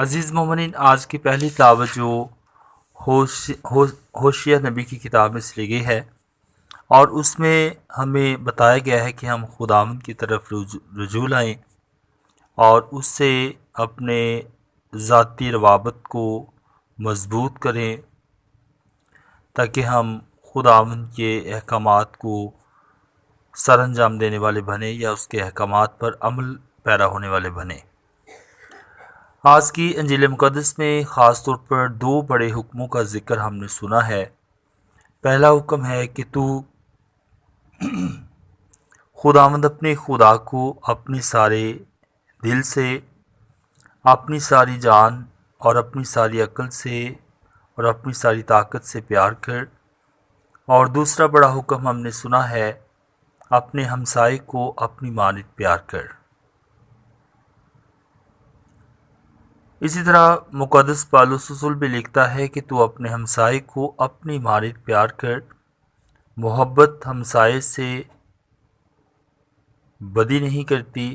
عزیز مومنین، آج کی پہلی تلاوت جو ہوشیہ نبی کی کتاب میں سے لی گئی ہے، اور اس میں ہمیں بتایا گیا ہے کہ ہم خداوند کی طرف رجوع لائیں اور اس سے اپنے ذاتی روابط کو مضبوط کریں تاکہ ہم خداوند کے احکامات کو سر انجام دینے والے بنیں یا اس کے احکامات پر عمل پیرا ہونے والے بنیں۔ آج کی انجیل مقدس میں خاص طور پر دو بڑے حکموں کا ذکر ہم نے سنا ہے۔ پہلا حکم ہے کہ تو خداوند اپنے خدا کو اپنے سارے دل سے، اپنی ساری جان اور اپنی ساری عقل سے اور اپنی ساری طاقت سے پیار کر۔ اور دوسرا بڑا حکم ہم نے سنا ہے، اپنے ہمسائے کو اپنی مانند پیار کر۔ اسی طرح مقدس پالوس رسول بھی لکھتا ہے کہ تو اپنے ہمسائے کو اپنی مانند پیار کر۔ محبت ہمسائے سے بدی نہیں کرتی،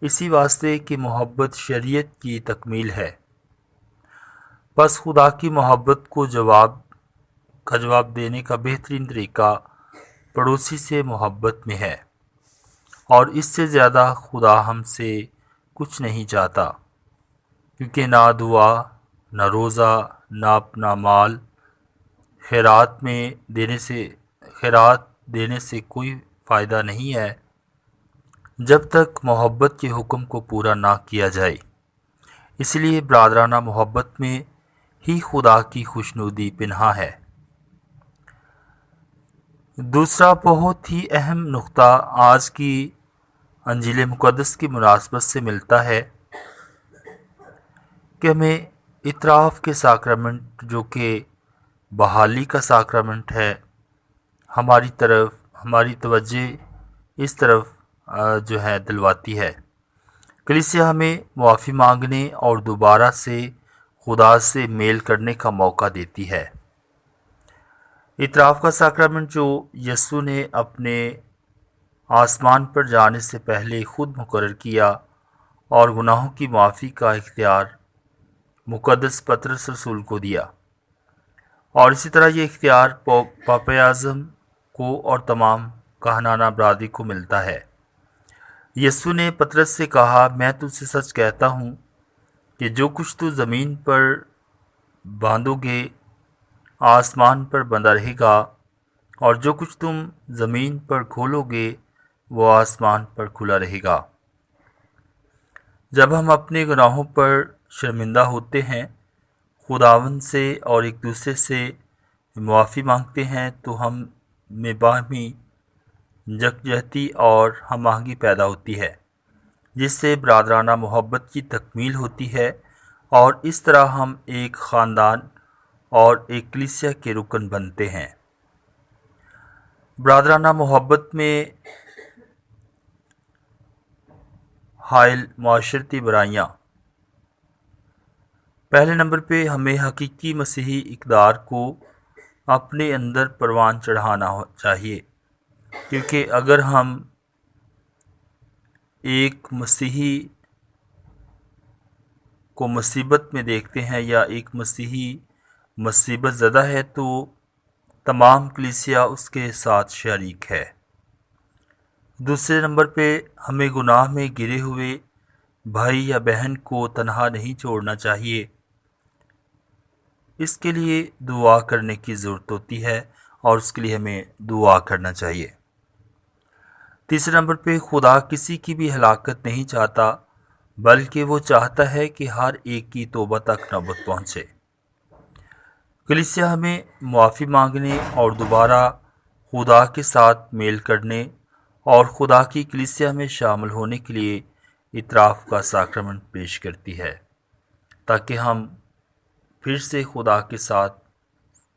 اسی واسطے کہ محبت شریعت کی تکمیل ہے۔ پس خدا کی محبت کو جواب دینے کا بہترین طریقہ پڑوسی سے محبت میں ہے، اور اس سے زیادہ خدا ہم سے کچھ نہیں چاہتا، کیونکہ نہ دعا، نہ روزہ، نہ اپنا مال خیرات دینے سے کوئی فائدہ نہیں ہے جب تک محبت کے حکم کو پورا نہ کیا جائے۔ اس لیے برادرانہ محبت میں ہی خدا کی خوشنودی پنہاں ہے۔ دوسرا بہت ہی اہم نقطہ آج کی انجیل مقدس کی مناسبت سے ملتا ہے کہ ہمیں اعتراف کے ساکرامنٹ، جو کہ بحالی کا ساکرامنٹ ہے، ہماری توجہ اس طرف جو ہے دلواتی ہے۔ کلیسیا ہمیں معافی مانگنے اور دوبارہ سے خدا سے میل کرنے کا موقع دیتی ہے۔ اعتراف کا ساکرامنٹ جو یسوع نے اپنے آسمان پر جانے سے پہلے خود مقرر کیا، اور گناہوں کی معافی کا اختیار مقدس پطرس رسول کو دیا، اور اسی طرح یہ اختیار پاپ اعظم کو اور تمام کہنانہ برادری کو ملتا ہے۔ یسوع نے پطرس سے کہا، میں تجھ سے سچ کہتا ہوں کہ جو کچھ تو زمین پر باندھو گے آسمان پر بندھا رہے گا، اور جو کچھ تم زمین پر کھولو گے وہ آسمان پر کھلا رہے گا۔ جب ہم اپنے گناہوں پر شرمندہ ہوتے ہیں، خداوند سے اور ایک دوسرے سے معافی مانگتے ہیں، تو ہم میں باہمی یکجہتی اور ہم آہنگی پیدا ہوتی ہے، جس سے برادرانہ محبت کی تکمیل ہوتی ہے، اور اس طرح ہم ایک خاندان اور ایک کلیسیا کے رکن بنتے ہیں۔ برادرانہ محبت میں حائل معاشرتی برائیاں۔ پہلے نمبر پہ ہمیں حقیقی مسیحی اقدار کو اپنے اندر پروان چڑھانا چاہیے، کیونکہ اگر ہم ایک مسیحی کو مصیبت میں دیکھتے ہیں یا ایک مسیحی مصیبت زدہ ہے، تو تمام کلیسیا اس کے ساتھ شریک ہے۔ دوسرے نمبر پہ ہمیں گناہ میں گرے ہوئے بھائی یا بہن کو تنہا نہیں چھوڑنا چاہیے، اس کے لیے دعا کرنے کی ضرورت ہوتی ہے، اور اس کے لیے ہمیں دعا کرنا چاہیے۔ تیسرے نمبر پہ خدا کسی کی بھی ہلاکت نہیں چاہتا، بلکہ وہ چاہتا ہے کہ ہر ایک کی توبہ تک نوبت پہنچے۔ کلیسیا ہمیں معافی مانگنے اور دوبارہ خدا کے ساتھ میل کرنے اور خدا کی کلیسیا میں شامل ہونے کے لیے اعتراف کا ساکرامنٹ پیش کرتی ہے، تاکہ ہم پھر سے خدا کے ساتھ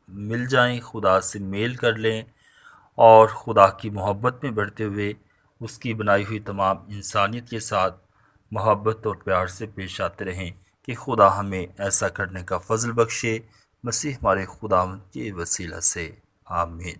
مل جائیں، خدا سے میل کر لیں، اور خدا کی محبت میں بڑھتے ہوئے اس کی بنائی ہوئی تمام انسانیت کے ساتھ محبت اور پیار سے پیش آتے رہیں، کہ خدا ہمیں ایسا کرنے کا فضل بخشے، مسیح ہمارے خداوند کے وسیلہ سے، آمین۔